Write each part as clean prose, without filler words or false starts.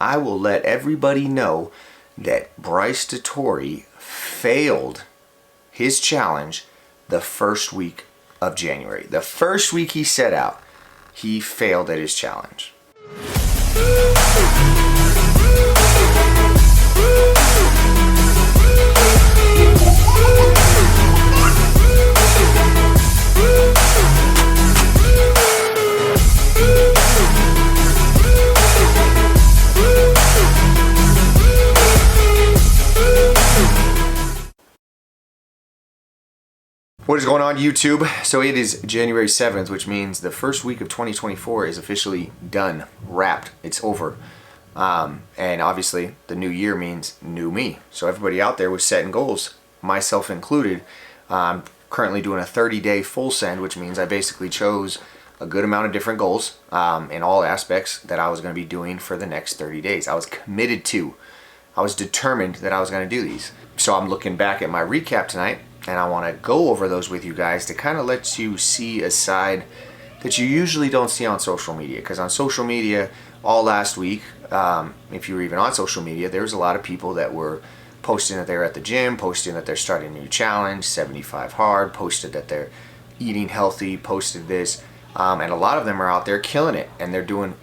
I will let everybody know that Bryce Dettorre failed his challenge the first week of January. The first week he set out, he failed at his challenge. What is going on, YouTube? So it is January 7th, which means the first week of 2024 is officially done, wrapped, it's over. And obviously the new year means new me. So everybody out there was setting goals, myself included. I'm currently doing a 30-day full send, which means I basically chose a good amount of different goals in all aspects that I was going to be doing for the next 30 days. I was committed to, I was determined that I was going to do these. So I'm looking back at my recap tonight, and I want to go over those with you guys to kind of let you see a side that you usually don't see on social media. Because on social media, all last week, if you were even on social media, there was a lot of people that were posting that they're at the gym, posting that they're starting a new challenge, 75 hard, posted that they're eating healthy, posted this. And a lot of them are out there killing it, and they're doing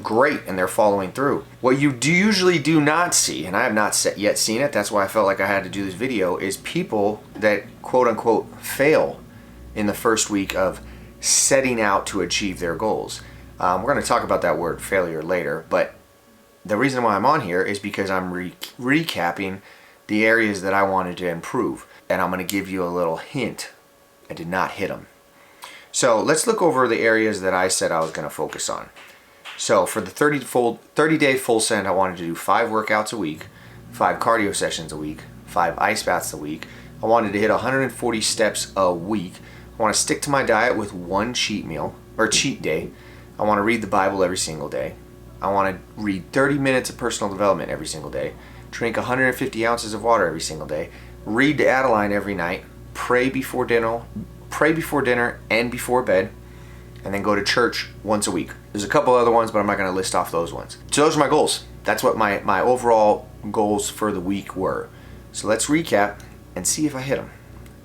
great, and they're following through. What you usually do not see, and I have not yet seen it, that's why I felt like I had to do this video, is people that quote-unquote fail in the first week of setting out to achieve their goals. We're going to talk about that word failure later, but the reason why I'm on here is because I'm recapping the areas that I wanted to improve, and I'm going to give you a little hint. I did not hit them. So let's look over the areas that I said I was going to focus on. So for the 30-day full send, I wanted to do 5 workouts a week, 5 cardio sessions a week, 5 ice baths a week. I wanted to hit 140 steps a week. I want to stick to my diet with 1 cheat meal, or cheat day. I want to read the Bible every single day. I want to read 30 minutes of personal development every single day. Drink 150 ounces of water every single day. Read to Adeline every night. Pray before dinner and before bed. And then go to church once a week. There's a couple other ones, but I'm not going to list off those ones. So those are my goals. That's what my overall goals for the week were. So let's recap and see if I hit them.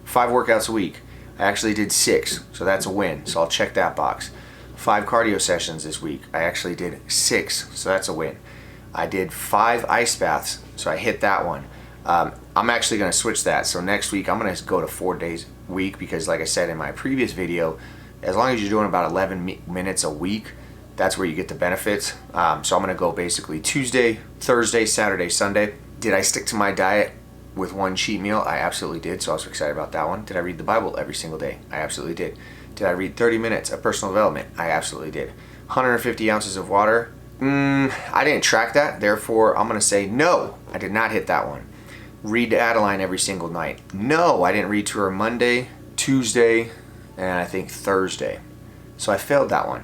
5 workouts a week. I actually did 6, so that's a win. So I'll check that box. 5 cardio sessions this week. I actually did 6, so that's a win. I did 5 ice baths, so I hit that one. I'm actually going to switch that. So next week I'm going to go to 4 days a week because, like I said in my previous video, as long as you're doing about 11 minutes a week, that's where you get the benefits. So I'm going to go basically Tuesday, Thursday, Saturday, Sunday. Did I stick to my diet with 1 cheat meal? I absolutely did, so I was excited about that one. Did I read the Bible every single day? I absolutely did. Did I read 30 minutes of personal development? I absolutely did. 150 ounces of water? I didn't track that, therefore I'm going to say no, I did not hit that one. Read to Adeline every single night? No, I didn't read to her Monday, Tuesday, and I think Thursday. So I failed that one.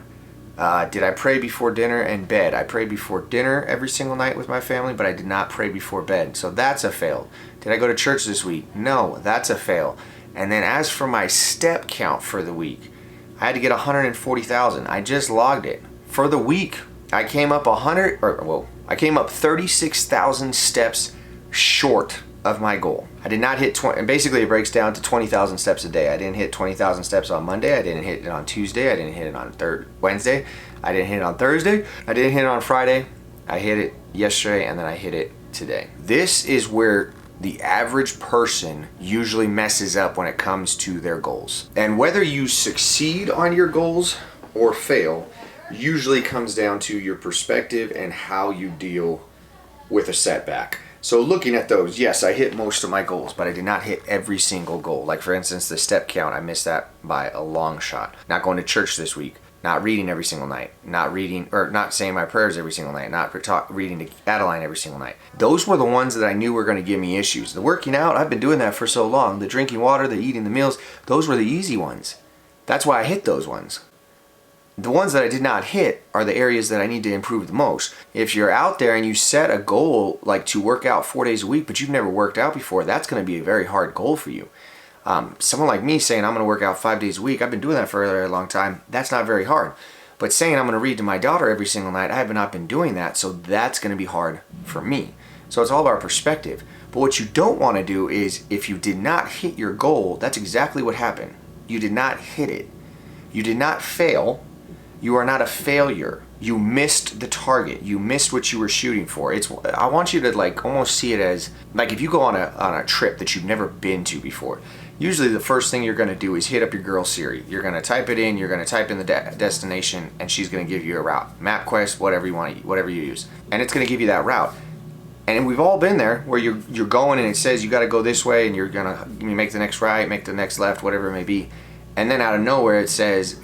Did I pray before dinner and bed? I prayed before dinner every single night with my family, but I did not pray before bed. So that's a fail. Did I go to church this week? No, that's a fail. And then as for my step count for the week, I had to get 140,000. I just logged it. For the week, I came up 36,000 steps short of my goal. I did not hit 20, and basically it breaks down to 20,000 steps a day. I didn't hit 20,000 steps on Monday. I didn't hit it on Tuesday. I didn't hit it on Wednesday. I didn't hit it on Thursday. I didn't hit it on Friday. I hit it yesterday, and then I hit it today. This is where the average person usually messes up when it comes to their goals. And whether you succeed on your goals or fail usually comes down to your perspective and how you deal with a setback. So looking at those, yes, I hit most of my goals, but I did not hit every single goal. Like for instance, the step count, I missed that by a long shot. Not going to church this week, not reading every single night, not saying my prayers every single night, not reading to Adeline every single night. Those were the ones that I knew were going to give me issues. The working out, I've been doing that for so long. The drinking water, the eating the meals, those were the easy ones. That's why I hit those ones. The ones that I did not hit are the areas that I need to improve the most. If you're out there and you set a goal like to work out 4 days a week, but you've never worked out before, that's going to be a very hard goal for you. Someone like me saying I'm going to work out 5 days a week, I've been doing that for a very long time, that's not very hard. But saying I'm going to read to my daughter every single night, I have not been doing that, so that's going to be hard for me. So it's all about perspective. But what you don't want to do is, if you did not hit your goal, that's exactly what happened. You did not hit it. You did not fail. You are not a failure. You missed the target. You missed what you were shooting for. I want you to like almost see it as like if you go on a trip that you've never been to before. Usually the first thing you're going to do is hit up your girl Siri. You're going to type it in. You're going to type in the destination, and she's going to give you a route. MapQuest, whatever you want, whatever you use, and it's going to give you that route. And we've all been there where you're going and it says you got to go this way, and you're going to make the next right, make the next left, whatever it may be, and then out of nowhere it says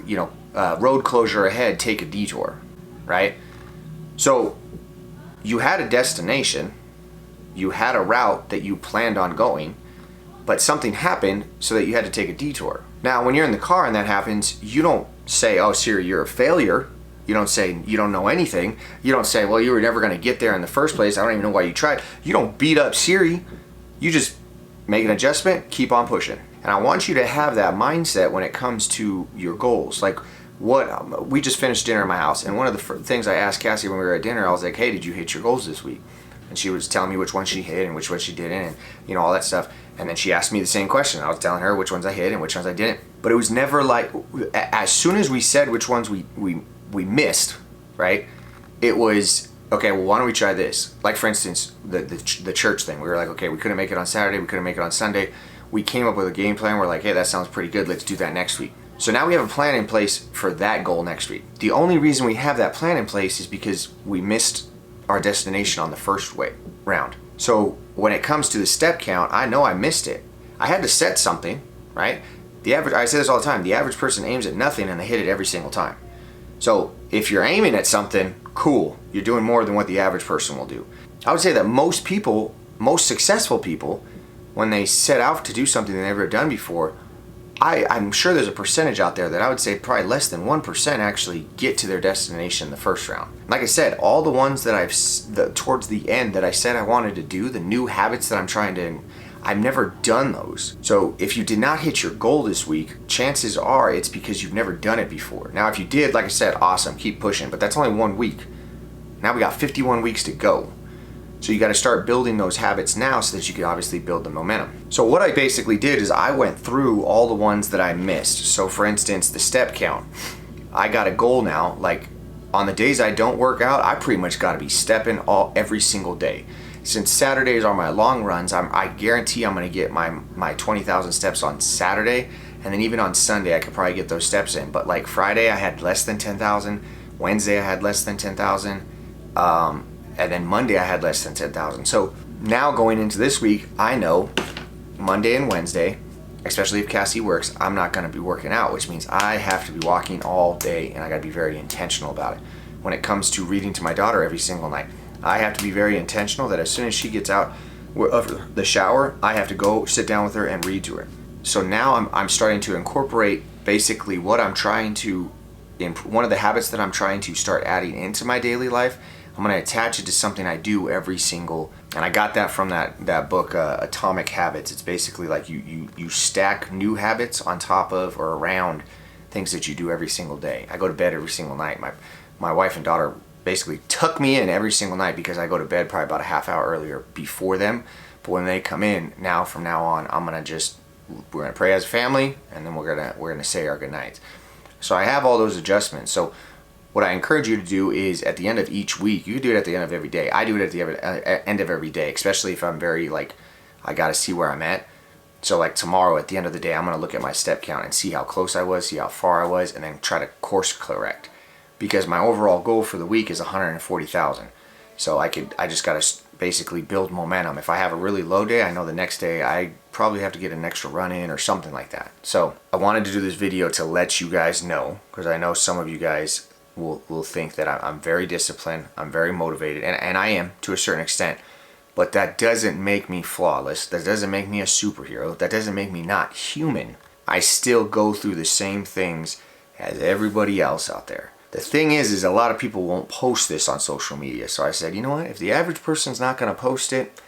road closure ahead, take a detour. Right? So you had a destination, you had a route that you planned on going, but something happened so that you had to take a detour. Now, when you're in the car and that happens, you don't say, oh, Siri, you're a failure. You don't say you don't know anything. You don't say, well, you were never going to get there in the first place. I don't even know why you tried. You don't beat up Siri. You just make an adjustment, keep on pushing. And I want you to have that mindset when it comes to your goals. Like, we just finished dinner at my house, and one of the things I asked Cassie when we were at dinner, I was like, hey, did you hit your goals this week? And she was telling me which ones she hit and which ones she didn't, and all that stuff. And then she asked me the same question. I was telling her which ones I hit and which ones I didn't. But it was never like, as soon as we said which ones we missed, right? It was, okay, well, why don't we try this? Like, for instance, the church thing. We were like, okay, we couldn't make it on Saturday, we couldn't make it on Sunday. We came up with a game plan. We're like, hey, that sounds pretty good. Let's do that next week. So now we have a plan in place for that goal next week. The only reason we have that plan in place is because we missed our destination on the first round. So when it comes to the step count, I know I missed it. I had to set something, right? I say this all the time, the average person aims at nothing and they hit it every single time. So if you're aiming at something, cool. You're doing more than what the average person will do. I would say that most successful people, when they set out to do something they've never done before, I'm sure there's a percentage out there that I would say probably less than 1% actually get to their destination in the first round. Like I said, all the ones that towards the end that I said I wanted to do, the new habits that I'm trying to, I've never done those. So if you did not hit your goal this week, chances are it's because you've never done it before. Now, if you did, like I said, awesome, keep pushing, but that's only 1 week. Now we got 51 weeks to go. So you got to start building those habits now so that you can obviously build the momentum. So what I basically did is I went through all the ones that I missed. So for instance, the step count. I got a goal now, like on the days I don't work out, I pretty much got to be stepping every single day. Since Saturdays are my long runs, I guarantee I'm going to get my 20,000 steps on Saturday, and then even on Sunday I could probably get those steps in. But like Friday I had less than 10,000, Wednesday I had less than 10,000, and then Monday I had less than 10,000. So now going into this week, I know Monday and Wednesday, especially if Cassie works, I'm not going to be working out, which means I have to be walking all day, and I got to be very intentional about it. When it comes to reading to my daughter every single night, I have to be very intentional that as soon as she gets out of the shower, I have to go sit down with her and read to her. So now I'm starting to incorporate basically what I'm trying to, one of the habits that I'm trying to start adding into my daily life. I'm going to attach it to something I do every single, and I got that from that book, Atomic Habits. It's basically like you stack new habits on top of or around things that you do every single day. I go to bed every single night. My wife and daughter basically tuck me in every single night because I go to bed probably about a half hour earlier before them. But when they come in, from now on, we're gonna pray as a family, and then we're gonna say our good nights. So I have all those adjustments. So what I encourage you to do is at the end of each week, you can do it at the end of every day. I do it at the end of every day, especially if I'm very I got to see where I'm at. So like tomorrow at the end of the day, I'm going to look at my step count and see how close I was, see how far I was, and then try to course correct. Because my overall goal for the week is 140,000. So I just got to basically build momentum. If I have a really low day, I know the next day I probably have to get an extra run in or something like that. So I wanted to do this video to let you guys know, because I know some of you guys will think that I'm very disciplined, I'm very motivated, and I am to a certain extent, but that doesn't make me flawless, that doesn't make me a superhero, that doesn't make me not human. I still go through the same things as everybody else out there. The thing is a lot of people won't post this on social media, so I said, you know what, if the average person's not going to post it,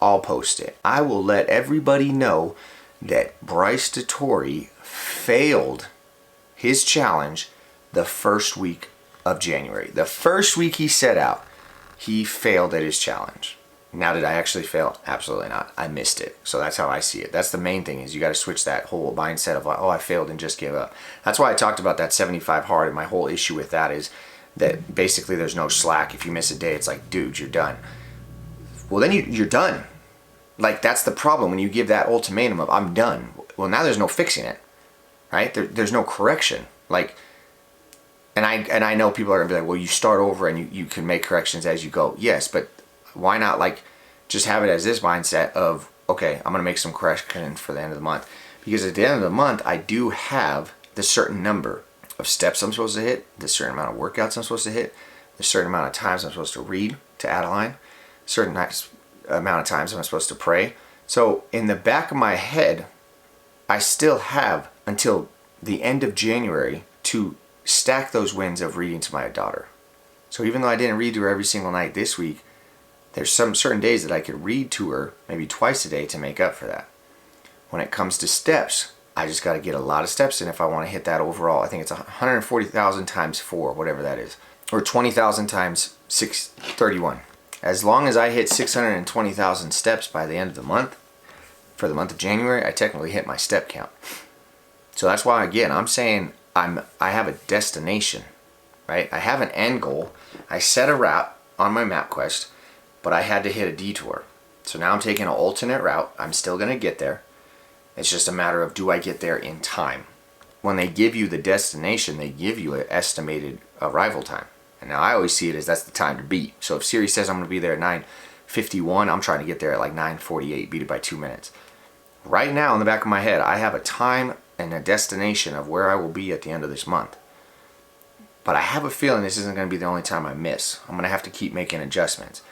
I'll post it. I will let everybody know that Bryce Dettorre failed his challenge the first week of January. The first week he set out, he failed at his challenge. Now, did I actually fail? Absolutely not. I missed it. So that's how I see it. That's the main thing, is you got to switch that whole mindset of like, oh, I failed and just give up. That's why I talked about that 75 hard, and my whole issue with that is that basically there's no slack. If you miss a day, it's like, dude, you're done. Well, then you're done. Like, that's the problem when you give that ultimatum of I'm done. Well, now there's no fixing it, right? There's no correction. Like, and I know people are gonna be like, well, you start over and you can make corrections as you go. Yes, but why not like just have it as this mindset of, okay, I'm gonna make some corrections for the end of the month, because at the end of the month I do have the certain number of steps I'm supposed to hit, the certain amount of workouts I'm supposed to hit, the certain amount of times I'm supposed to read to add a line, certain amount of times I'm supposed to pray. So in the back of my head, I still have until the end of January to stack those wins of reading to my daughter. So even though I didn't read to her every single night this week, there's some certain days that I could read to her maybe twice a day to make up for that. When it comes to steps, I just got to get a lot of steps in if I want to hit that overall. I think it's 140,000 times 4, whatever that is, or 20,000 times 631. As long as I hit 620,000 steps by the end of the month, for the month of January, I technically hit my step count. So that's why, again, I'm saying I have a destination, right? I have an end goal. I set a route on my MapQuest, but I had to hit a detour. So now I'm taking an alternate route. I'm still going to get there. It's just a matter of, do I get there in time? When they give you the destination, they give you an estimated arrival time. And now I always see it as that's the time to beat. So if Siri says I'm going to be there at 9:51, I'm trying to get there at like 9:48, beat it by 2 minutes. Right now in the back of my head, I have a time and a destination of where I will be at the end of this month. But I have a feeling this isn't going to be the only time I miss. I'm going to have to keep making adjustments.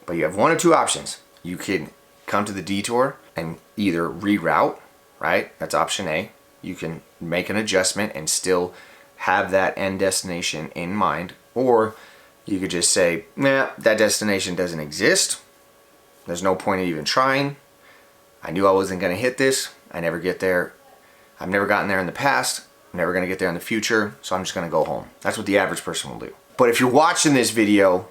But you have one or two options. You can come to the detour and either reroute, right? That's option A. You can make an adjustment and still have that end destination in mind. Or you could just say, nah, that destination doesn't exist. There's no point in even trying. I knew I wasn't going to hit this. I never get there. I've never gotten there in the past. I'm never going to get there in the future. So I'm just going to go home. That's what the average person will do. But if you're watching this video,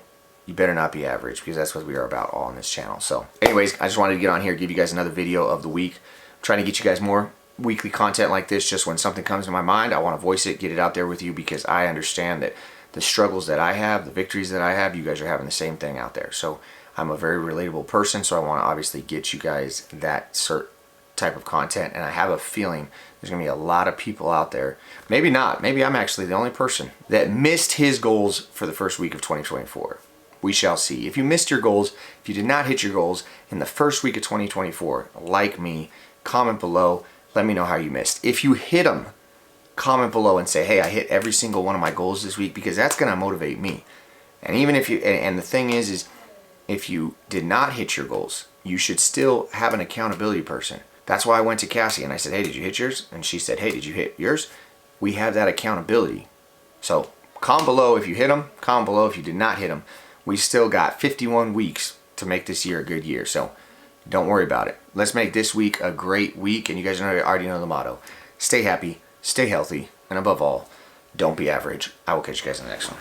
you better not be average, because that's what we are about all on this channel. So anyways, I just wanted to get on here, give you guys another video of the week. I'm trying to get you guys more weekly content like this. Just when something comes to my mind, I want to voice it, get it out there with you, because I understand that the struggles that I have, the victories that I have, you guys are having the same thing out there. So I'm a very relatable person, so I want to obviously get you guys that certain type of content. And I have a feeling there's going to be a lot of people out there, maybe not, maybe I'm actually the only person that missed his goals for the first week of 2024. We shall see. If you missed your goals, if you did not hit your goals in the first week of 2024, like me, comment below, let me know how you missed. If you hit them, comment below and say, hey, I hit every single one of my goals this week, because that's going to motivate me. And even if you, and the thing is if you did not hit your goals, you should still have an accountability person. That's why I went to Cassie and I said, hey, did you hit yours? And she said, hey, did you hit yours? We have that accountability. So comment below if you hit them, comment below if you did not hit them. We still got 51 weeks to make this year a good year, so don't worry about it. Let's make this week a great week, and you guys already know the motto. Stay happy, stay healthy, and above all, don't be average. I will catch you guys in the next one.